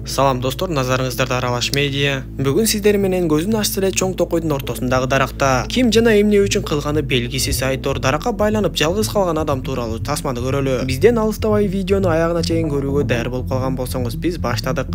Салам достор, назарыңыздарда Аралаш медиа. Бүгүн сиздер менен көзүн ачса эле чоң токойдун ортосундагы даракта ким жана эмне үчүн кылганы белгисиз айтор даракка байланып жалгыз калган адам тууралуу тасманы көрөлү. Бизден алыстабай видеону аягына чейин көрүүгө даяр болуп калган болсоңуз биз баштадык.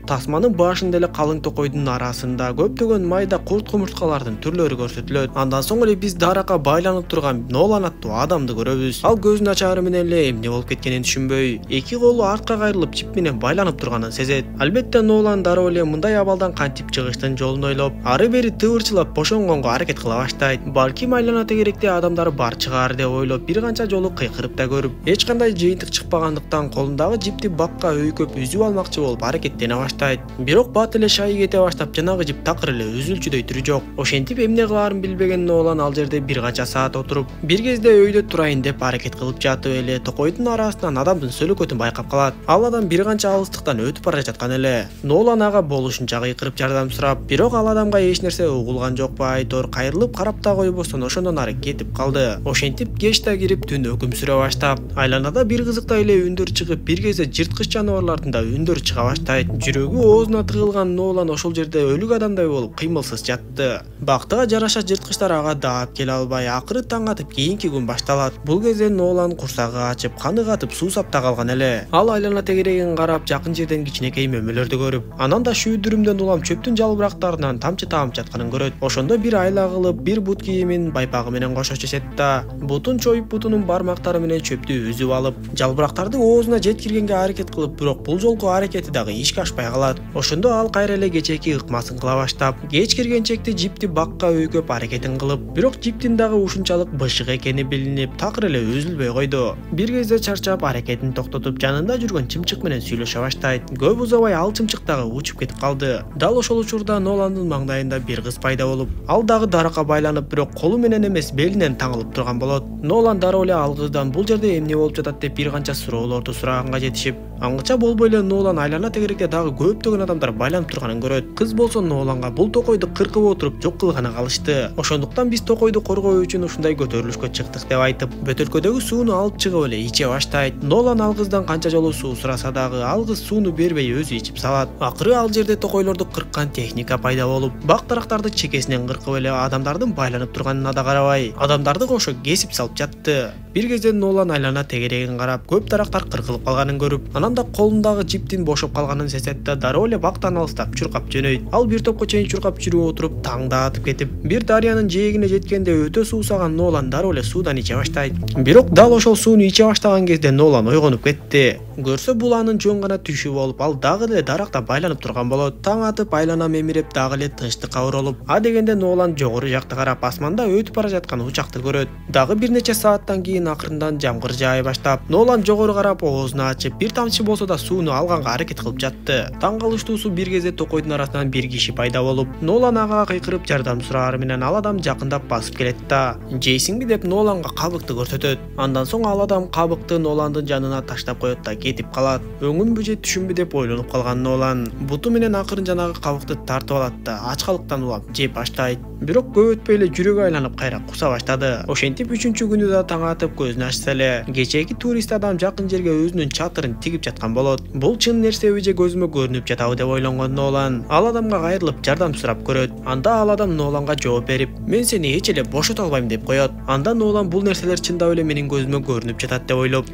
Тасманын башында эле калың токойдун арасында көптөгөн майда курт кумурскалардын түрлөрү көрсөтүлөт. Андан соң эле биз даракка байланып турган Нолан аттуу адамды көрөбүз. Ал көзүн ачаары менен эле эмне болуп кеткенин түшүнбөй, эки колу артка кайрылып чип менен байланып турганын сезет. Албетте Нолан дароо эле мындай абалдан кантип чыгыштын жолун ойлоп, ары бери тыбырчылап бошонгонго аракет кыла баштайт. Балким айлана тегеректе адамдар бар чыгаар деп ойлоп, бир канча жолу кыйкырып да көрүп, эч кандай жыйынтык чыкпагандыктан колундагы жипти бакка өйкөп үзүп алмакчы болуп аракеттене баштайт. Бирок бат эле шай кете баштап жанагы жип такыр эле үзүлчүдөй түрү жок. Ошентип эмне кылаарын билбеген Нолан ал жерде бир канча саат отуруп, бир кезде өйдө турайын деп аракет кылып жатып эле токойдун арасынан адамдын сөлөкөтүн байкап калат. Ал адам бир канча алыстыктан өтүп бара жаткан эле. Нолан ага болушунча кыйкырып жардам сурап, бирок ал адамга эч нерсе угулган жокпу айтор кайрылып карап да койбостон ошондон ары кетип калды. Ошентип кеч да кирип түн өкүм сүрө баштап, айланада бир кызыктай эле үндөр чыгып, бир кезде жырткыч жаныбарлардын да үндөр чыга баштайт. Жүрөгү оозуна тыгылган Нолан ошол жерде өлүк адамдай болуп кыймылсыз жатты. Бактыга жараша жырткычтар ага даап келе албай, акыры таң атып кийинки күн башталат. Бул кезде Нолан курсагы ачып, каны катып суусапта калган эле. Ал айлана тегерегин карап, жакын жерден кичинекей мөмөлөрдү көрүп, анан да шүүдүрүмдөн улам чөптүн жалбырактарынан тамчы таап жатканын көрөт. Ошондо бир айла кылып, бир бут кийимин байпагы менен кошо чечет да, бутун чоюп бутунун бармактары менен чөптү үзүп алып, жалбырактарды оозуна жеткиргенге аракет кылып, бирок бул жолку аракети дагы ишке ашпай калат. Ошондо ал кайра эле кечээки ыкмасын кыла баштап, кеч киргенчекти жипти бакка өйкөп аракетин кылып, бирок жиптин дагы ушунчалык бышык экени билинип, такыр эле үзүлбөй койду. Бир кезде чарчап аракетин токтотуп, жанында жүргөн чымчык менен сүйлөшө баштайт. Көп узабай ал чымчык дагы учуп кетип калды. Дал ошол учурда Ноландын маңдайында бир кыз пайда болуп, ал дагы даракка байланып, бирок колу менен эмес, белинен таңылып турган болот. Нолан дароо эле ал кыздан бул жерде эмне болуп жатат деп бир канча суроолорду сураганга жетишип, аңгыча болбой эле Нолан айлана тегеректе дагы көптөгөн адамдар байланып турганын көрөт. Кыз болсо Ноланга бул токойду кыркып отуруп жок кылганы калышты. Ошондуктан биз токойду коргоо үчүн ушундай көтөрүлүшкө чыктык деп айтып, бөтөлкөдөгү сууну алып чыгып эле иче баштайт. Нолан ал кыздан канча жолу суу сураса дагы ал кыз сууну бербей өзү ичип салат. Акыры ал жерде токойлорду кырккан техника пайда болуп, бак дарактарды чекесинен кыркып эле адамдардын байланып турганына да карабай, адамдарды кошо кесип салып жатты. Бир кезде Нолан айлана тегерегин карап, көп дарактар кыркылып калганын көрүп, анан да колундагы жиптин бошоп калганын сезет да дароо эле бактан алыстап чуркап жөнөйт. Ал бир топко чейин чуркап жүрүп отуруп, таң да атып кетип, бир дарыянын жээгине жеткенде өтө суусаган Нолан дароо эле суудан иче баштайт. Бирок дал ошол сууну иче баштаган кезде Нолан ойгонуп кетти. Көрсө бул анын жөн гана түшү болуп, ал дагы эле даракта байланып турган болот. Таң атып айлана мемиреп дагы эле тынчтыкка оролуп, а дегенде Нолан жогору жакты карап асманда өтүп бара жаткан учакты көрөт. Дагы бир нече сааттан кийин акырындан жамгыр жаай баштап, Нолан жогору карап оозуну ачып, бир тамчы болсо да сууну алганга аракет кылып жатты. Таң калыштуусу бир кезде токойдун арасынан бир киши пайда болуп, Нолан ага кыйкырып жардам сураар менен ал адам жакындап басып келет да, жейсиңби деп Ноланга кабыкты көрсөтөт. Андан соң ал адам кабыкты Ноландын жанына таштап коет да кетип калат. Өңүмбү же түшүмбү деп ойлонуп калган Нолан буту менен акырын жанагы кабыкты тартып алат да ачкалыктан улам жеп баштайт. Бирок көп өтпөй эле жүрөгү айланып кайра куса баштады. Ошентип үчүнчү күнү да таң атып көзүн ачса эле, кечээки турист адам жакын жерге өзүнүн чатырын тигип жаткан болот. Бул чын нерсеби же көзүмө көрүнүп жатабы деп ойлонгон Нолан ал адамга кайрылып жардам сурап көрөт. Анда ал адам Ноланга жооп берип, мен сени эч эле бошото албайм деп коет. Анда Нолан бул нерселер чындап эле менин көзүмө көрүнүп жатат деп ойлоп,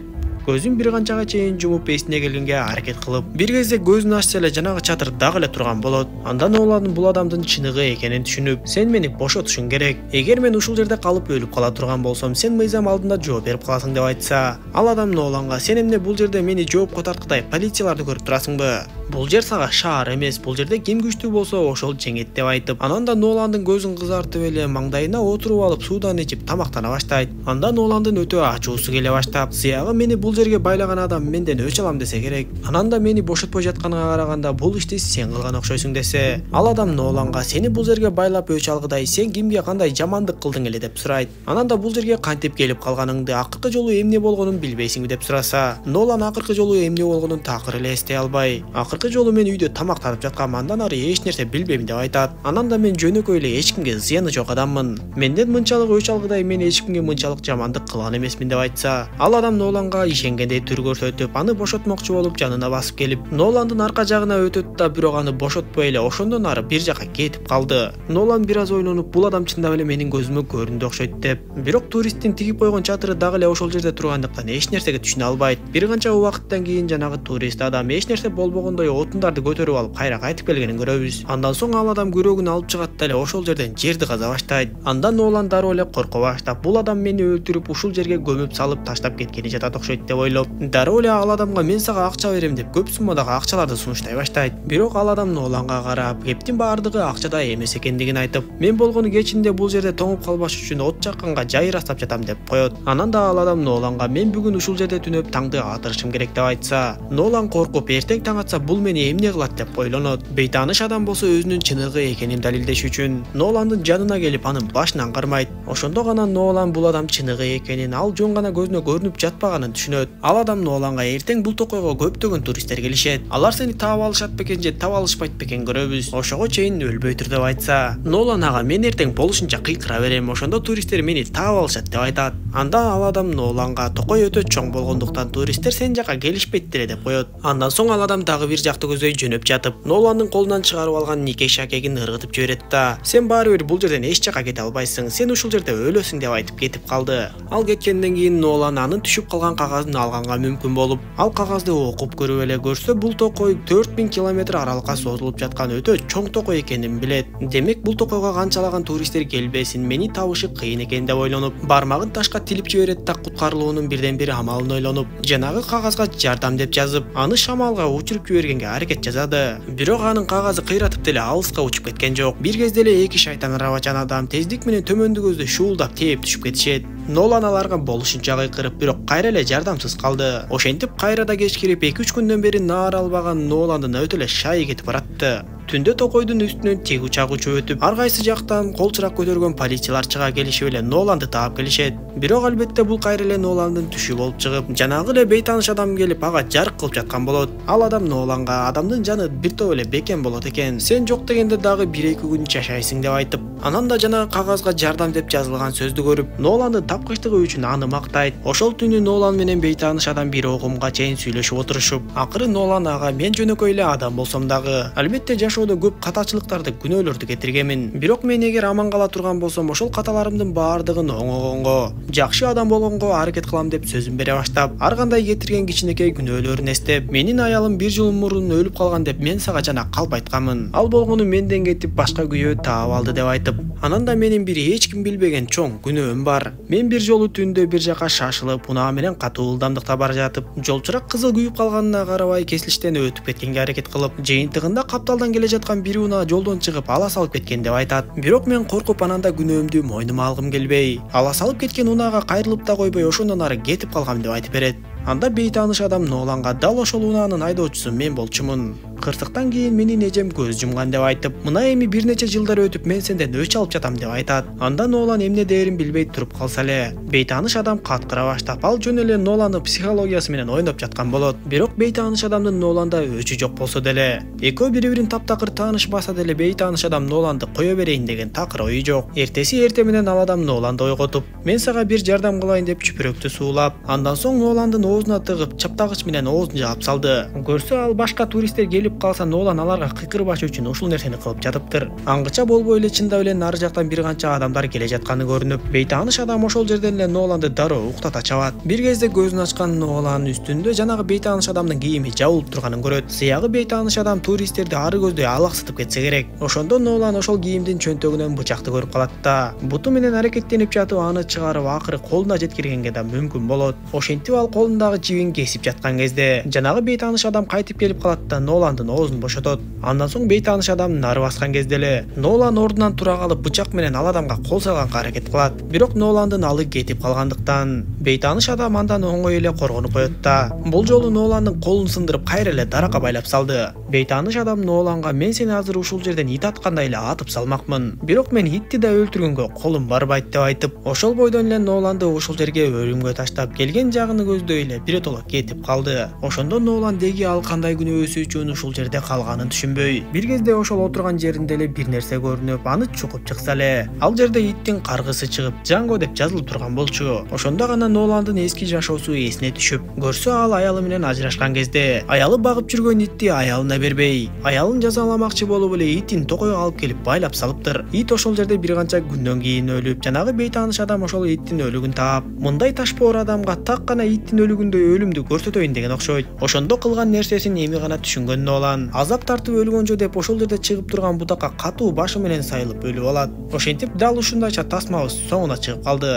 көзүн бир канчага чейин жумуп эсине келгенге аракет кылып, бир кезде көзүн ачса эле жанагы чатыр дагы эле турган болот. Анда Нолан бул адамдын чыныгы экенин түшүнүп, сен мени бошотушуң керек. Эгер мен ушул жерде калып өлүп кала турган болсом, сен мыйзам алдында жооп берип каласың деп айтса, ал адам Ноланга сен эмне бул жерде мени жоопко тарткыдай полицияларды көрүп турасыңбы? Бул жер сага шаар эмес, бул жерде ким күчтүү болсо ошол жеңет деп айтып, анан да Ноландын көзүн кызартып эле маңдайына отуруп алып суудан ичип тамактана баштайт. Анда Ноландын өтө ачуусу келе баштап, сыягы мени бул жерге байлаган адам менден өч алам десе керек. Анан да мени бошотпой жатканга караганда бул ишти сен кылган окшойсуң десе, ал адам Ноланга сени бул жерге байлап өч алгыдай сен кимге кандай жамандык кылдың эле деп сурайт. Анан да бул жерге кантип келип калганыңды, акыркы жолу эмне болгонун билбейсиңби деп сураса, Нолан акыркы жолу эмне болгонун такыр эле эстей албай, акыркы акыркы жолу мен үйдө тамактанып жаткам, андан ары эч нерсе билбейм деп айтат. Анан да мен жөнөкөй эле эч кимге зыяны жок адаммын. Менден мынчалык өч алгыдай мен эч кимге мынчалык жамандык кылган эмесмин деп айтса, ал адам Ноланга ишенгендей түр көрсөтүп, аны бошотмокчу болуп жанына басып келип, Ноландын арка жагына өтөт да бирок аны бошотпой эле ошондон ары бир жакка кетип калды. Нолан бир аз ойлонуп, бул адам чындап эле менин көзүмө көрүндү окшойт деп. Бирок туристтин тигип койгон чатыры дагы эле ошол жерде тургандыктан эч нерсеге түшүнө албайт. Бир канча убакыттан кийин жанагы турист адам эч нерсе болбогондой отундарды көтөрүп алып кайра кайтып келгенин көрөбүз. Андан соң ал адам күрөгүн алып чыгат да эле ошол жерден жерди каза баштайт. Андан Нолан дароо эле корко баштап, бул адам мени өлтүрүп ушул жерге көмүп салып таштап кеткени жатат окшойт деп ойлоп, дароо эле ал адамга мен сага акча берем деп көп суммадагы акчаларды сунуштай баштайт. Бирок ал адам Ноланга карап, кептин баардыгы акчада эмес экендигин айтып, мен болгону кечинде бул жерде тоңуп калбаш үчүн от жакканга жайрастап жатам деп коет. Анан да ал адам Ноланга мен бүгүн ушул жерде түнөп таңды атырышым керек деп айтса, Нолан коркуп эртең таң атса бул мени эмне кылат деп ойлонот. Бейтааныш адам болсо өзүнүн чыныгы экенин далилдеш үчүн Ноландын жанына келип анын башынан кармайт. Ошондо гана Нолан бул адам чыныгы экенин, ал жөн гана көзүнө көрүнүп жатпаганын түшүнөт. Ал адам Ноланга эртең бул токойго көптөгөн туристтер келишет. Алар сени таап алышат бекен же таап алышпайт бекен көрөбүз. Ошого чейин өлбөйтүр деп айтса, Нолан ага мен эртең болушунча кыйкыра берем, ошондо туристтер мени таап алышат деп айтат. Анда ал адам Ноланга токой өтө чоң болгондуктан туристтер сен жака келишпейт деле деп коет. Андан соң ал адам дагы бир жакты көзөй жөнөп жатып, Ноландын колунан чыгарып алган нике шакегин ыргытып жиберет да, сен баары бир бул жерден эч жака кете албайсың, сен ушул жерде өлөсүң деп айтып кетип калды. Ал кеткенден кийин Нолан анын түшүп калган кагазын алганга мүмкүн болуп, ал кагазды окуп көрүп эле көрсө, бул токой 4000 километр аралыкка созулуп жаткан өтө чоң токой экенин билет. Демек бул токойго канчалаган туристтер келбесин, мени табышы кыйын экен деп ойлонуп, бармагын ташка тилип жиберет да куткарылуунун бирден бир амалын ойлонуп, жанагы кагазга жардам деп жазып, аны шамалга учуруп жибергенге аракет жасады. Бирок анын кагазы кыйратып деле алыска учуп кеткен жок. Бир кезде эле эки шайтан арабачан адам тездик менен төмөндү көздө шуулдап тээп түшүп кетишет. Нолан аларга болушунча кыйкырып, бирок кайра эле жардамсыз калды. Ошентип кайрада кеч кирип 2-3 күндөн бери наар албаган Ноландын өтө эле шайы кетип баратты. Түндө токойдун үстүнөн тик учак учуп өтүп, ар кайсы жактан кол чырак көтөргөн полициялар чыга келишип эле Ноланды таап келишет. Бирок албетте бул кайра эле Ноландын түшү болуп чыгып, жанагы эле бейтааныш адам келип ага жарык кылып жаткан болот. Ал адам Ноланга адамдын жаны бир топ эле бекем болот экен, сен жок дегенде дагы 1-2 күн жашайсың деп айтып, анан да жанагы кагазга жардам деп жазылган сөздү көрүп, Ноланды тапкычтыгы үчүн аны мактайт. Ошол түнү Нолан менен бейтааныш адам бир огумга чейин сүйлөшүп отурушуп, акыры Нолан ага мен жөнөкөй эле адам болсом дагы, албетте жашоодо көп катачылыктарды, күнөөлөрдү кетиргенмин. Бирок мен эгер аман кала турган болсом, ошол каталарымдын баардыгын оңогонго, жакшы адам болгонго аракет кылам деп сөзүн бере баштап, ар кандай кетирген кичинекей күнөөлөрүн эстеп, менин аялым 1 жыл мурун өлүп калган деп мен сага жана калп айтканмын. Ал болгону менден кетип башка күйөө таап алды деп айтып, анан да менин бир эч ким билбеген чоң күнөөм бар. Мен бир жолу түндө бир жака шашылып, унаа менен катуу ылдамдыкта бара жатып, жолчурак кызыл күйүп калганына карабай кесилиштен өтүп кеткенге аракет кылып, жыйынтыгында капталдан келе жаткан бир унаа жолдон чыгып ала салып кеткен деп айтат. Бирок мен коркуп ананда күнөөмдү мойнума алгым келбей, ала салып кеткен унаага кайрылып да койбой ошондон ары кетип калгам деп айтып берет. Анда бейтааныш адам Ноланга дал ошол унаанын айдоочусу мен болчумун. Кырсыктан кийин менин эжем көз жумган деп айтып, мына эми бир нече жылдар өтүп мен сенден өч алып жатам деп айтат. Анда Нолан эмне дээрин билбей туруп калса эле, бейтааныш адам каткыра баштап, ал жөн эле Ноланды психологиясы менен ойноп жаткан болот. Бирок бейтааныш адамдын Ноланда өчү жок болсо деле, экөө бири-бирин таптакыр таанышпаса деле бейтааныш адам Ноланды кое берейин деген такыр ою жок. Эртеси эрте менен ал адам Ноланды ойготуп, мен сага бир жардам кылайын деп чүпүрөктү суулап, андан соң Ноландын оозуна тыгып чаптагыч менен оозун жаап салды. Көрсө ал башка туристтер келип калса Нолан аларга кыйкырбаш үчүн ушул нерсени кылып жатыптыр. Аңгыча болбой эле чындап эле нары жактан бир канча адамдар келе жатканы көрүнүп, бейтааныш адам ошол жерден эле Ноланды дароо уктата чабат. Бир кезде көзүн ачкан Нолан үстүндө жанагы бейтааныш адамдын кийими жабылып турганын көрөт. Сыягы бейтааныш адам туристтерди ары көздөй алаксытып кетсе керек. Ошондо Нолан ошол кийимдин чөнтөгүнөн бычакты көрүп калат да, буту менен аракеттенип жатып аны чыгарып акыры колуна жеткиргенге да мүмкүн болот. Ошентип ал колундагы жибин кесип жаткан кезде жанагы бейтааныш адам кайтып келип калат да Ноландын оозун бошотот. Андан соң бейтааныш адам нары баскан кезде эле Нолан ордунан тура калып бычак менен ал адамга кол салганга аракет кылат. Бирок Ноландын алы кетип калгандыктан бейтааныш адам андан оңой эле коргонуп коет да. Бул жолу Ноландын колун сындырып кайра эле даракка байлап салды. Бейтааныш адам Ноланга мен сени азыр ушул жерден ит аткандай эле атып салмакмын. Бирок мен итти да өлтүргөнгө колум барбайт деп айтып, ошол бойдон эле Ноланды ушул жерге өлүмгө таштап келген жагын көздөй эле биротоло кетип калды. Ошондо Нолан деги ал кандай күнөөсү үчүн ушул бул жерде калганын түшүнбөй. Бир кезде ошол отурган жеринде эле бир нерсе көрүнүп, аны чукуп чыкса эле, ал жерде иттин каргысы чыгып, Джанго деп жазылып турган болчу. Ошондо гана Ноландын эски жашоосу эсине түшүп, көрсө ал аялы менен ажырашкан кезде аялы багып жүргөн итти аялына бербей, аялын жазаламакчы болуп эле итин токойго алып келип байлап салыптыр. Ит ошол жерде бир канча күндөн кийин өлүп, жанагы бейтааныш адам ошол иттин өлүгүн таап, мындай ташпоор адамга так гана иттин өлүгүндөй өлүмдү көрсөтөйүн деген окшойт. Ошондо кылган нерсесин эми гана түшүнгөн Нолан азап тартып өлгөнчө деп ошол жерде чыгып турган бутакка катуу башы менен сайылып өлүп алат. Ошентип дал ушундайча тасмабыз соңуна чыгып калды.